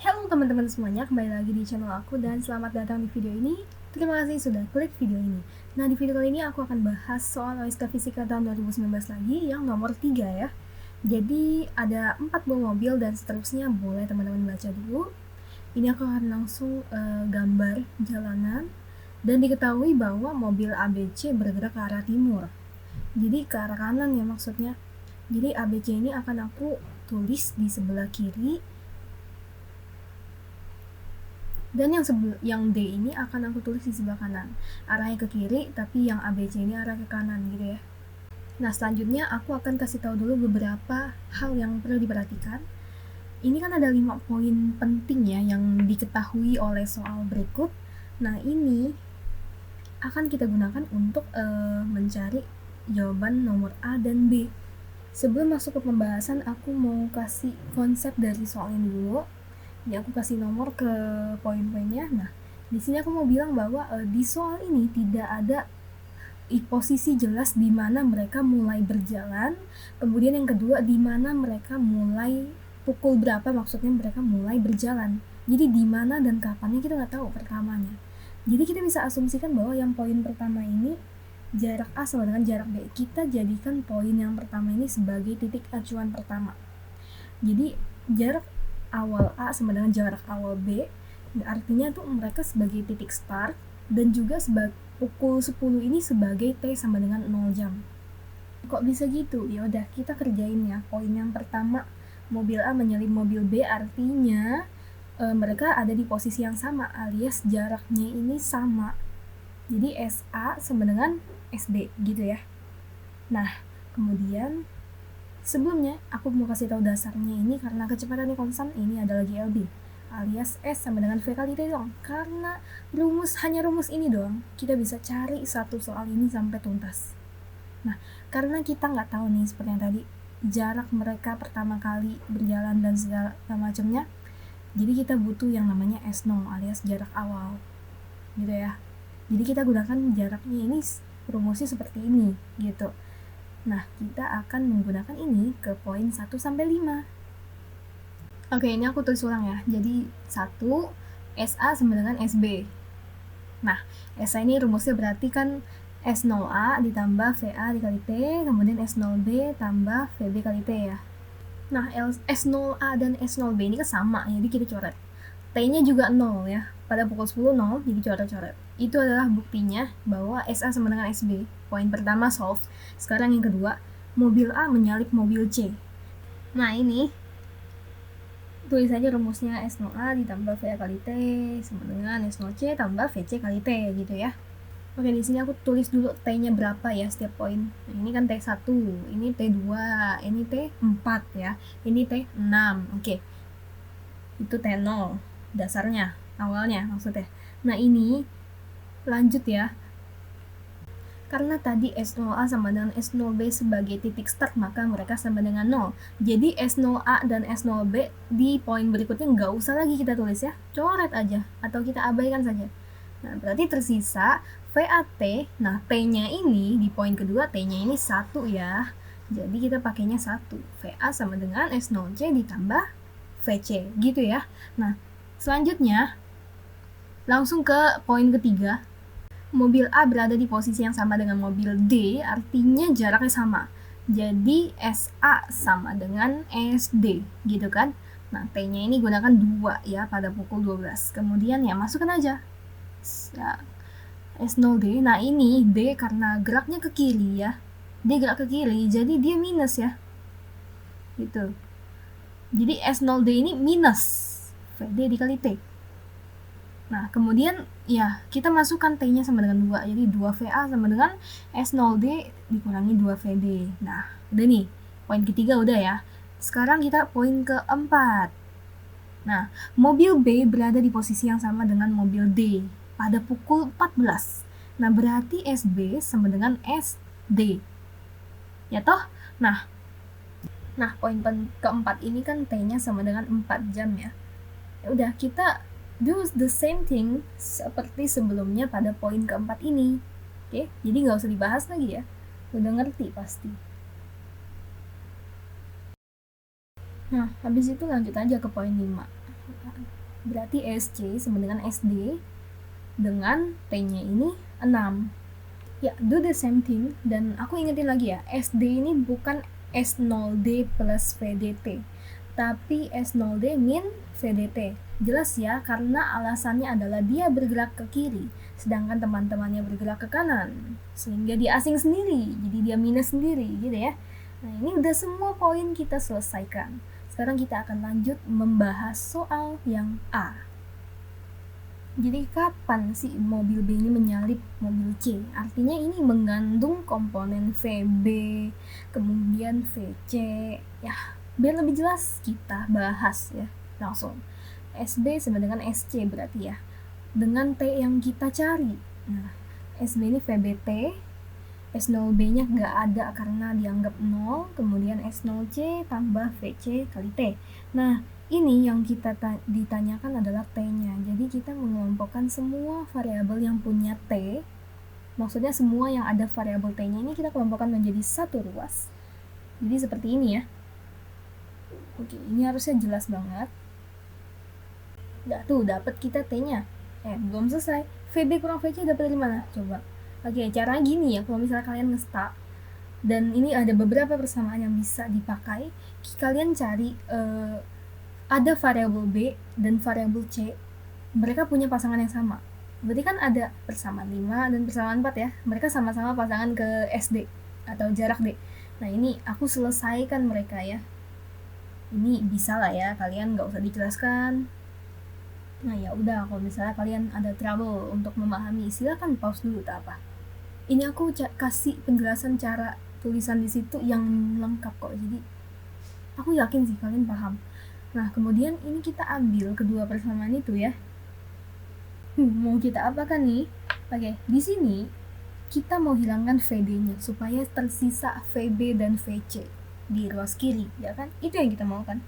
Halo teman-teman semuanya, kembali lagi di channel aku dan selamat datang di video ini. Terima kasih sudah klik video ini. Nah, di video kali ini aku akan bahas soal OSK Fisika tahun 2019 lagi yang nomor 3 ya. Jadi ada 4 buah mobil dan seterusnya, boleh teman-teman baca dulu. Ini aku akan langsung gambar jalanan dan diketahui bahwa mobil ABC bergerak ke arah timur. Jadi ke arah kanan ya maksudnya. Jadi ABC ini akan aku tulis di sebelah kiri. Dan yang D ini akan aku tulis di sebelah kanan. Arahnya ke kiri, tapi yang ABC ini arah ke kanan gitu ya. Nah, selanjutnya aku akan kasih tahu dulu beberapa hal yang perlu diperhatikan. Ini kan ada 5 poin penting ya yang diketahui oleh soal berikut. Nah, ini akan kita gunakan untuk mencari jawaban nomor A dan B. Sebelum masuk ke pembahasan, aku mau kasih konsep dari soal ini dulu. Ini aku kasih nomor ke poin-poinnya. Nah, di sini aku mau bilang bahwa di soal ini tidak ada posisi jelas di mana mereka mulai berjalan. Kemudian yang kedua, di mana mereka mulai pukul berapa maksudnya mereka mulai berjalan. Jadi di mana dan kapannya kita nggak tahu pertamanya. Jadi kita bisa asumsikan bahwa yang poin pertama ini jarak A sama dengan jarak B. Kita jadikan poin yang pertama ini sebagai titik acuan pertama. Jadi jarak awal A sama dengan jarak awal B, artinya tuh mereka sebagai titik start dan juga pukul 10 ini sebagai T sama dengan 0 jam. Kok bisa gitu? Ya udah, kita kerjain ya. Poin yang pertama, mobil A menyalip mobil B, artinya mereka ada di posisi yang sama alias jaraknya ini sama. Jadi SA sama dengan SB gitu ya. Nah, kemudian sebelumnya, aku mau kasih tahu dasarnya ini karena kecepatannya konstan, ini adalah GLB alias S sama dengan V kali T dong. Karena hanya rumus ini doang, kita bisa cari satu soal ini sampai tuntas. Nah, karena kita nggak tahu nih seperti yang tadi, jarak mereka pertama kali berjalan dan segala macamnya, jadi kita butuh yang namanya S0 alias jarak awal gitu ya. Jadi kita gunakan jaraknya ini, rumusnya seperti ini gitu. Nah, kita akan menggunakan ini ke poin 1 sampai 5. Oke, ini aku tulis ulang ya. Jadi 1 SA sama dengan SB. Nah, SA ini rumusnya berarti kan S0A ditambah VA dikali T, kemudian S0B tambah VB kali T ya. Nah, S0A dan S0B ini kan sama, jadi kita coret. T-nya juga 0 ya. Pada pukul 10 0, jadi coret-coret. Itu adalah buktinya bahwa SA sama dengan SB. Poin pertama solve. Sekarang yang kedua, mobil A menyalip mobil C. Nah, ini tulis saja rumusnya S0A ditambah VA kali T sama dengan S0C tambah VC kali T gitu ya. Oke, di sini aku tulis dulu T-nya berapa ya setiap poin. Nah, ini kan T1, ini T2, ini T4 ya. Ini T6. Oke. Itu T0 dasarnya, awalnya maksudnya. Nah, ini lanjut ya. Karena tadi S0A sama dengan S0B sebagai titik start, maka mereka sama dengan 0. Jadi S0A dan S0B di poin berikutnya nggak usah lagi kita tulis ya. Coret aja, atau kita abaikan saja. Nah, berarti tersisa VAT. Nah, T-nya ini di poin kedua, T-nya ini 1 ya. Jadi kita pakainya 1. VA sama dengan S0C ditambah VC, gitu ya. Nah, selanjutnya langsung ke poin ketiga. Mobil A berada di posisi yang sama dengan mobil D, artinya jaraknya sama. Jadi SA sama dengan SD, gitu kan? Nah, T-nya ini gunakan 2 ya pada pukul 12. Kemudian ya masukkan aja ya, S0D. Nah, ini D karena geraknya ke kiri ya. Dia gerak ke kiri, jadi dia minus ya. Gitu. Jadi S0D ini minus VD dikali T. Nah, kemudian ya kita masukkan T-nya sama dengan 2. Jadi 2VA sama dengan S0D dikurangi 2VD. Nah, udah nih. Poin ketiga udah ya. Sekarang kita poin keempat. Nah, mobil B berada di posisi yang sama dengan mobil D pada pukul 14. Nah, berarti SB sama dengan SD. Ya toh? Nah, poin keempat ini kan T-nya sama dengan 4 jam ya. Ya udah, kita do the same thing seperti sebelumnya pada poin keempat ini. Oke, jadi nggak usah dibahas lagi ya. Udah ngerti pasti. Nah, habis itu lanjut aja ke poin 5. Berarti SC sama dengan SD dengan T-nya ini 6. Ya, do the same thing. Dan aku ingetin lagi ya, SD ini bukan S0D plus VDT, tapi S0D min VDT. Jelas ya, karena alasannya adalah dia bergerak ke kiri, sedangkan teman-temannya bergerak ke kanan, sehingga dia asing sendiri, jadi dia minus sendiri gitu ya. Nah, ini udah semua poin kita selesaikan. Sekarang kita akan lanjut membahas soal yang A. Jadi kapan sih mobil B ini menyalip mobil C? Artinya ini mengandung komponen VB, kemudian VC. Ya, biar lebih jelas kita bahas ya langsung. SB sama dengan SC berarti ya. Dengan T yang kita cari. Nah, SB ini VBT, S0B-nya nggak ada karena dianggap 0, kemudian S0C tambah VC kali T. Nah, ini yang kita ditanyakan adalah T-nya. Jadi kita mengelompokkan semua variabel yang punya T. Maksudnya semua yang ada variabel T-nya ini kita kelompokkan menjadi satu ruas. Jadi seperti ini ya. Oke, ini harusnya jelas banget. Tuh, dapat kita T-nya. Belum selesai. VB kurang VC dapat dari mana? Coba. Oke, caranya gini ya. Kalau misalnya kalian nge-start, dan ini ada beberapa persamaan yang bisa dipakai, kalian cari ada variabel B dan variabel C, mereka punya pasangan yang sama. Berarti kan ada persamaan 5 dan persamaan 4 ya. Mereka sama-sama pasangan ke SD atau jarak D. Nah, ini aku selesaikan mereka ya. Ini bisa lah ya, kalian nggak usah dijelaskan. Nah, ya udah, kalau misalnya kalian ada trouble untuk memahami, silakan pause dulu tak apa. Ini aku kasih penjelasan cara tulisan di situ yang lengkap kok. Jadi aku yakin sih kalian paham. Nah, kemudian ini kita ambil kedua persamaan itu ya. Mau kita apakan nih? Oke, di sini kita mau hilangkan VD-nya supaya tersisa VB dan VC di ruas kiri, ya kan? Itu yang kita mau kan?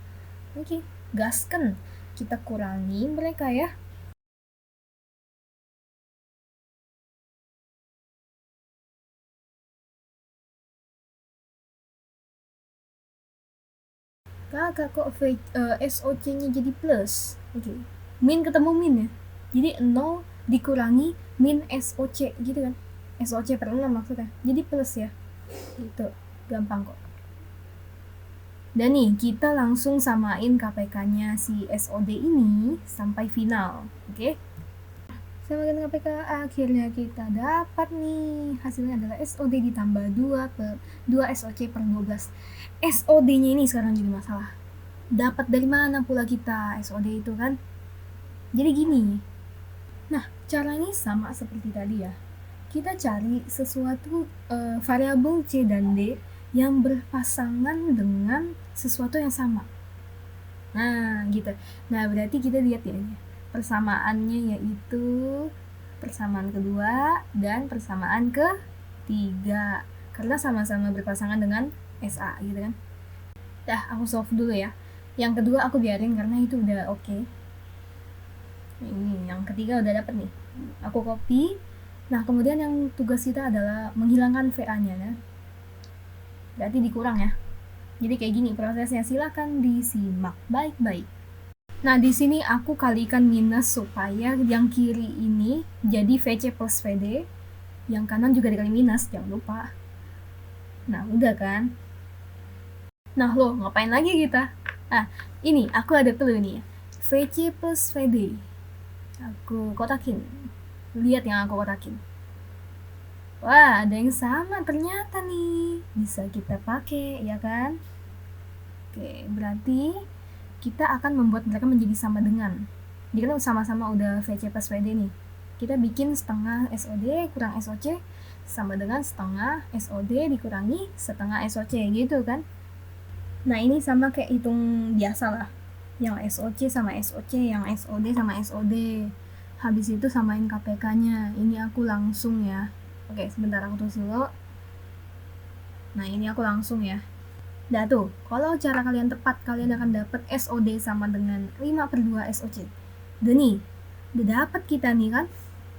Oke, gaskan. Kita kurangi mereka ya. Kakak kok SOC-nya jadi plus. Oke. Min ketemu min ya. Jadi 0 dikurangi min SOC gitu kan. SOC per 6 maksudnya. Jadi plus ya. Gitu. Gampang kok. Dan nih, kita langsung samain KPK-nya si SOD ini sampai final. Oke? Samakan KPK, akhirnya kita dapat nih. Hasilnya adalah SOD ditambah 2 SOC per 12. SOD-nya ini sekarang jadi masalah. Dapat dari mana pula kita SOD itu kan? Jadi gini. Nah, cara ini sama seperti tadi ya. Kita cari sesuatu variabel C dan D yang berpasangan dengan sesuatu yang sama. Nah, gitu. Nah, berarti kita lihat ya. Persamaannya yaitu persamaan kedua dan persamaan ketiga. Karena sama-sama berpasangan dengan SA gitu kan. Aku solve dulu ya. Yang kedua aku biarin karena itu udah oke. Ini yang ketiga udah dapet nih. Aku copy. Nah, kemudian yang tugas kita adalah menghilangkan VA-nya ya. Berarti dikurang ya. Jadi kayak gini prosesnya, silakan disimak baik-baik. Nah, di sini aku kalikan minus supaya yang kiri ini jadi VC plus VD, yang kanan juga dikali minus, jangan lupa. Nah, udah kan? Nah, loh, ngapain lagi kita? Ini aku ada clue nih. VC plus VD. Aku kotakin. Lihat yang aku kotakin. Wah, ada yang sama ternyata nih. Bisa kita pakai, ya kan? Oke, berarti kita akan membuat mereka menjadi sama dengan. Jadi kan sama-sama udah VC plus VD nih. Kita bikin setengah SOD kurang SOC sama dengan setengah SOD dikurangi setengah SOC gitu kan. Nah, ini sama kayak hitung biasa lah. Yang SOC sama SOC, yang SOD sama SOD. Habis itu samain KPK-nya. Ini aku langsung ya. Oke, sebentar aku tulis dulu. Nah, ini aku langsung ya. Nah tuh, kalau cara kalian tepat, kalian akan dapat SOD sama dengan 5/2 SOC. Dan nih, udah dapat kita nih kan.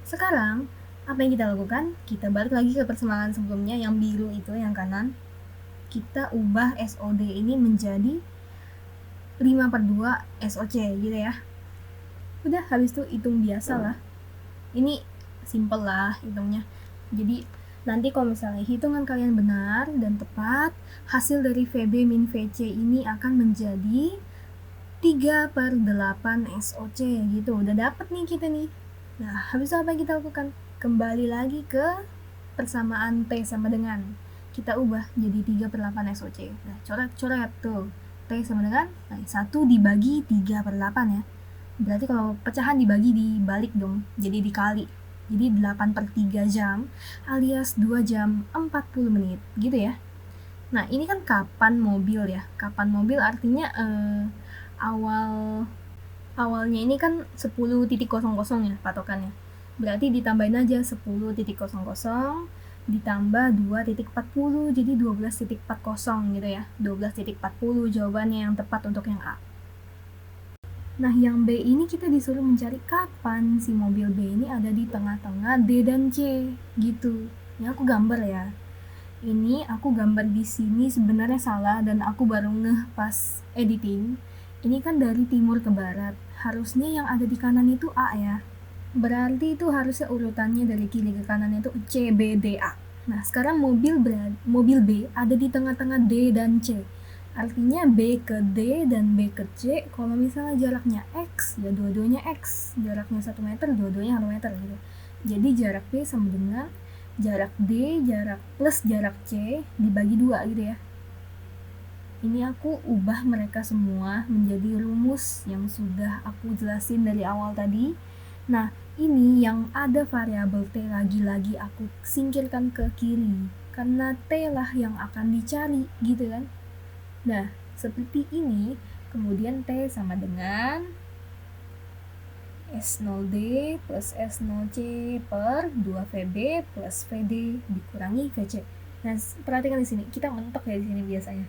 Sekarang, apa yang kita lakukan? Kita balik lagi ke persamaan sebelumnya, yang biru itu, yang kanan. Kita ubah SOD ini menjadi 5/2 SOC gitu ya. Udah, habis itu hitung biasa lah. Ini simple lah hitungnya. Jadi nanti kalau misalnya hitungan kalian benar dan tepat, hasil dari VB min VC ini akan menjadi 3/8 SOC gitu. Udah dapet nih kita nih. Nah, habis itu apa yang kita lakukan? Kembali lagi ke persamaan T sama dengan. Kita ubah jadi 3/8 SOC. Nah, coret-coret tuh. T sama dengan 1 dibagi 3/8 ya. Berarti kalau pecahan dibagi dibalik dong, jadi dikali. Jadi 8/3 jam alias 2 jam 40 menit gitu ya. Nah, ini kan kapan mobil ya. Kapan mobil artinya awalnya ini kan 10.00 ya patokannya. Berarti ditambahin aja 10.00 ditambah 2.40 jadi 12.40 gitu ya. 12.40 jawabannya yang tepat untuk yang A. Nah, yang B ini kita disuruh mencari kapan si mobil B ini ada di tengah-tengah D dan C gitu. Ini aku gambar ya. Ini aku gambar di sini sebenarnya salah dan aku baru ngeh pas editing. Ini kan dari timur ke barat. Harusnya yang ada di kanan itu A ya. Berarti itu harusnya urutannya dari kiri ke kanan itu C, B, D, A. Nah, sekarang mobil B ada di tengah-tengah D dan C. Artinya B ke D dan B ke C, kalau misalnya jaraknya X, ya dua-duanya X. Jaraknya 1 meter, dua-duanya 1 meter gitu. Jadi jarak B sama dengan jarak D, jarak plus jarak C dibagi 2 gitu ya. Ini aku ubah mereka semua menjadi rumus yang sudah aku jelasin dari awal tadi. Nah, ini yang ada variabel T lagi-lagi aku singkirkan ke kiri. Karena T lah yang akan dicari gitu kan. Nah, seperti ini, kemudian T sama dengan S0D plus S0C per 2VB plus VD dikurangi VC. Nah, perhatikan di sini, kita mentok ya di sini biasanya.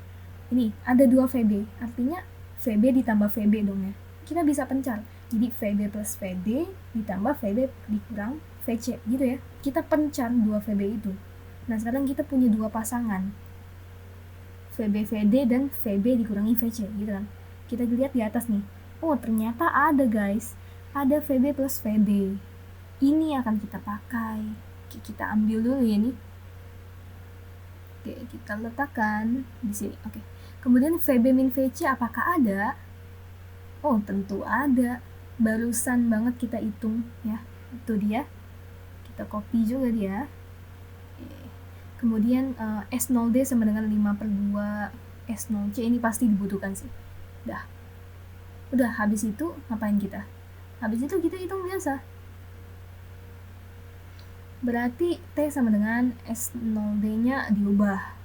Ini ada 2VB, artinya VB ditambah VB dong ya. Kita bisa pencar. Jadi VB plus VD ditambah VB dikurang VC gitu ya. Kita pencar 2VB itu. Nah, sekarang kita punya dua pasangan. VB VD dan VB dikurangi VC gitu kan. Kita lihat di atas nih. Oh, ternyata ada guys. Ada VB plus VD. Ini akan kita pakai. Oke, kita ambil dulu ya nih. Oke, kita letakkan di sini. Oke. Kemudian VB min VC apakah ada? Oh, tentu ada. Barusan banget kita hitung ya. Itu dia. Kita copy juga dia. Kemudian S0D sama dengan 5/2 S0C ini pasti dibutuhkan sih. Udah habis itu ngapain kita? Habis itu kita hitung biasa. Berarti T sama dengan S0D-nya diubah.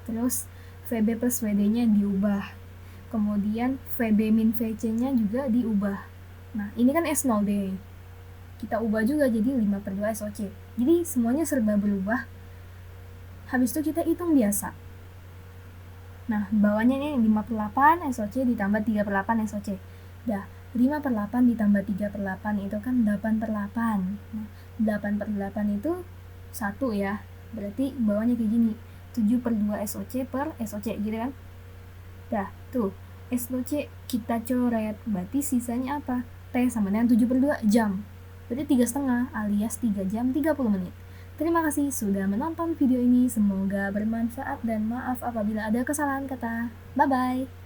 Terus VB plus VD-nya diubah. Kemudian VB min VC-nya juga diubah. Nah, ini kan S0D. Kita ubah juga jadi 5/2 SOC. Jadi semuanya serba berubah. Habis itu kita hitung biasa. Nah, bawahnya ini 5/8 SOC ditambah 3/8 SOC. Dah, 5/8 ditambah 3/8 itu kan 8/8. Nah, 8/8 itu 1 ya. Berarti bawahnya kayak gini. 7/2 SOC per SOC gitu kan. Dah, tuh. SOC kita coret. Berarti sisanya apa? T sama dengan 7/2 jam. Berarti 3,5 alias 3 jam 30 menit. Terima kasih sudah menonton video ini, semoga bermanfaat dan maaf apabila ada kesalahan kata. Bye-bye!